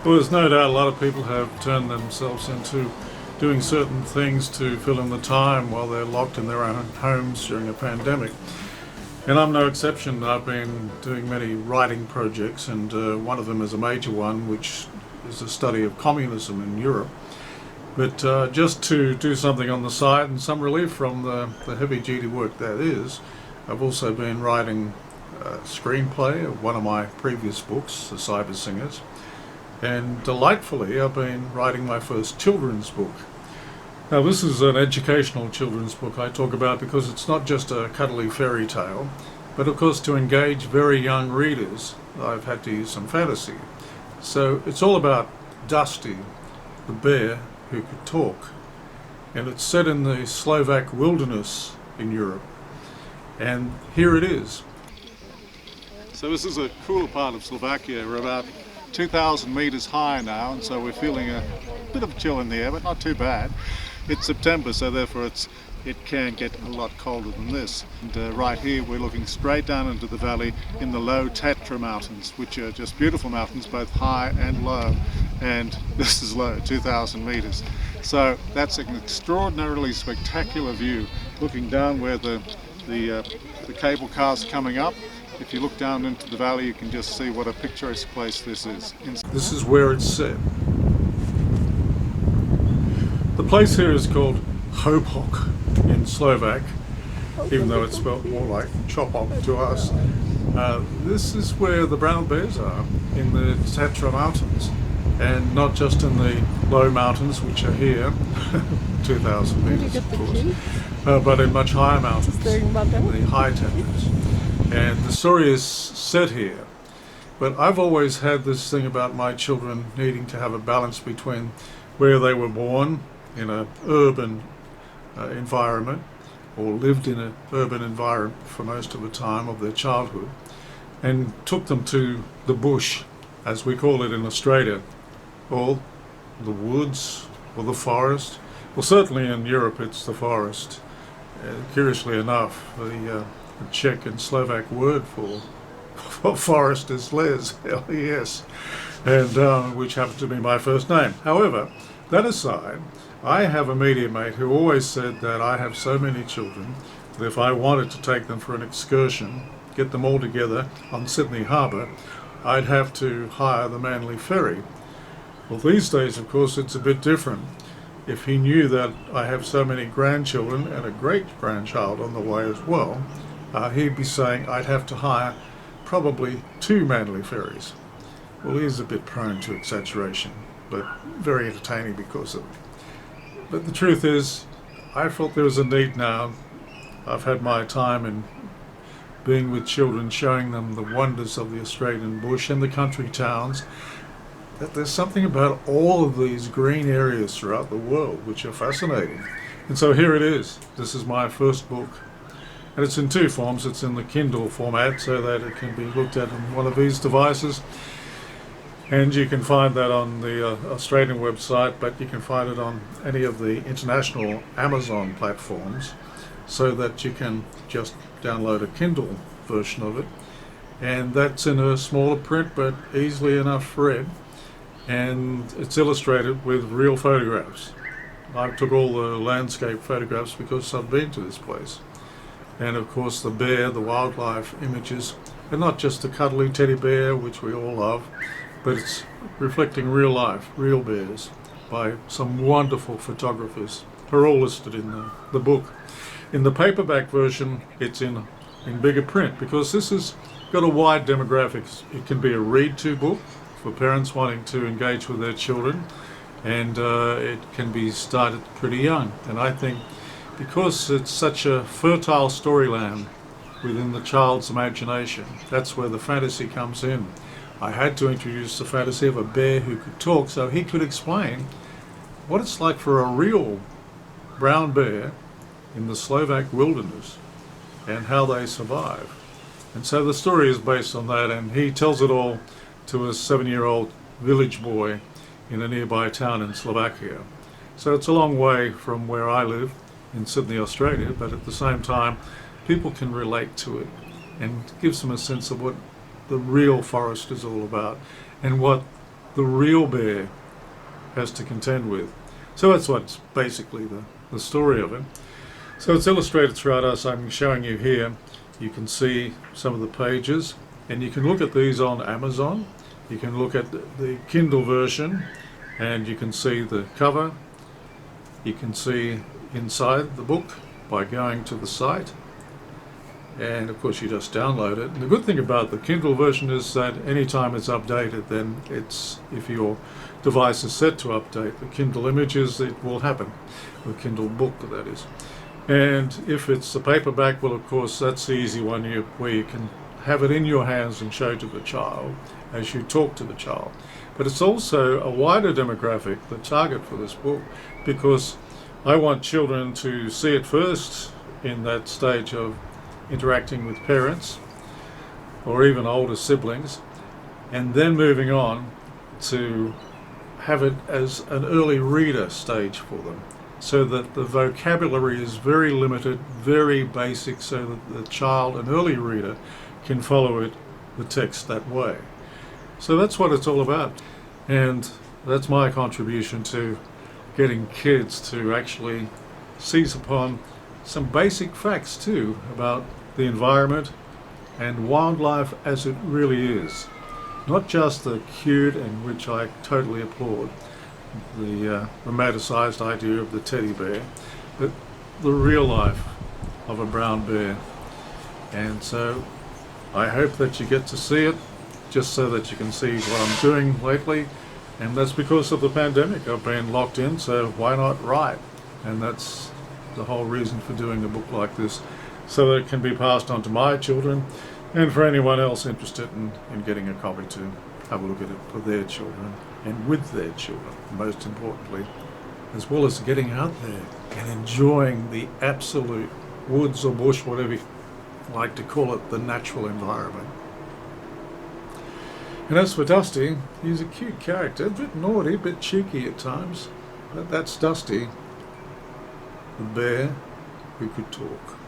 Well, there's no doubt a lot of people have turned themselves into doing certain things to fill in the time while they're locked in their own homes during a pandemic. And I'm no exception. I've been doing many writing projects, and one of them is a major one, which is a study of communism in Europe. But just to do something on the side and some relief from the heavy-duty work that is, I've also been writing a screenplay of one of my previous books, The Cyber Singers. And delightfully, I've been writing my first children's book. Now, this is an educational children's book I talk about because it's not just a cuddly fairy tale, but of course to engage very young readers, I've had to use some fantasy. So it's all about Dusty, the bear who could talk. And it's set in the Slovak wilderness in Europe. And here it is. So this is a cool part of Slovakia. We're about 2,000 meters high now, and so we're feeling a bit of chill in the air, but not too bad. It's September, so therefore it can get a lot colder than this. And right here we're looking straight down into the valley in the low Tatra mountains, which are just beautiful mountains, both high and low. And this is low, 2,000 meters. So that's an extraordinarily spectacular view, looking down where the cable car's coming up. If you look down into the valley, you can just see what a picturesque place this is. This is where it's set. The place here is called Hopok in Slovak, even though it's spelled more like Chopok to us. This is where the brown bears are, in the Tatra Mountains, and not just in the low mountains, which are here, 2,000 meters of course, but in much higher mountains, in the high Tatras. And the story is set here, but I've always had this thing about my children needing to have a balance between where they were born in an urban environment, or lived in an urban environment for most of the time of their childhood, and took them to the bush, as we call it in Australia, or the woods, or the forest. Well, certainly in Europe it's the forest. Curiously enough, the Czech and Slovak word for forest is les, L-E-S, and which happens to be my first name. However, that aside, I have a media mate who always said that I have so many children that if I wanted to take them for an excursion, get them all together on Sydney Harbour, I'd have to hire the Manly Ferry. Well, these days, of course, it's a bit different. If he knew that I have so many grandchildren and a great-grandchild on the way as well, he'd be saying I'd have to hire probably 2 Manly ferries. Well, he's a bit prone to exaggeration, but very entertaining because of it. But the truth is, I felt there was a need now. I've had my time in being with children, showing them the wonders of the Australian bush and the country towns, that there's something about all of these green areas throughout the world which are fascinating. And so here it is. This is my first book. And it's in 2 forms. It's in the Kindle format so that it can be looked at on one of these devices. And you can find that on the Australian website, but you can find it on any of the international Amazon platforms so that you can just download a Kindle version of it. And that's in a smaller print, but easily enough read. And it's illustrated with real photographs. I took all the landscape photographs because I've been to this place. And of course the bear, the wildlife images, and not just a cuddly teddy bear, which we all love, but it's reflecting real life, real bears, by some wonderful photographers who are all listed in the book. In the paperback version, it's in bigger print because this has got a wide demographics. It can be a read-to book for parents wanting to engage with their children, and it can be started pretty young. And I think because it's such a fertile storyland within the child's imagination, that's where the fantasy comes in. I had to introduce the fantasy of a bear who could talk so he could explain what it's like for a real brown bear in the Slovak wilderness and how they survive. And so the story is based on that, and he tells it all to a 7-year-old village boy in a nearby town in Slovakia. So it's a long way from where I live in Sydney, Australia, but at the same time, people can relate to it and gives them a sense of what the real forest is all about and what the real bear has to contend with. So that's what's basically the story of it. So it's illustrated throughout us. I'm showing you here. You can see some of the pages, and you can look at these on Amazon. You can look at the Kindle version, and you can see the cover. You can see inside the book by going to the site, and of course you just download it. And the good thing about the Kindle version is that anytime it's updated, then if your device is set to update the Kindle images, it will happen. The Kindle book, that is. And if it's the paperback, well, of course that's the easy one where you can have it in your hands and show to the child as you talk to the child. But it's also a wider demographic, the target for this book, because I want children to see it first in that stage of interacting with parents or even older siblings, and then moving on to have it as an early reader stage for them, so that the vocabulary is very limited, very basic, so that the child, an early reader, can follow the text that way. So that's what it's all about, and that's my contribution to getting kids to actually seize upon some basic facts too about the environment and wildlife as it really is. Not just the cute, and which I totally applaud, the romanticized idea of the teddy bear, but the real life of a brown bear. And so I hope that you get to see it, just so that you can see what I'm doing lately. And that's because of the pandemic. I've been locked in, so why not write? And that's the whole reason for doing a book like this, so that it can be passed on to my children and for anyone else interested in getting a copy to have a look at it for their children and with their children, most importantly, as well as getting out there and enjoying the absolute woods or bush, whatever you like to call it, the natural environment. And as for Dusty, he's a cute character, a bit naughty, a bit cheeky at times, but that's Dusty, the bear who could talk.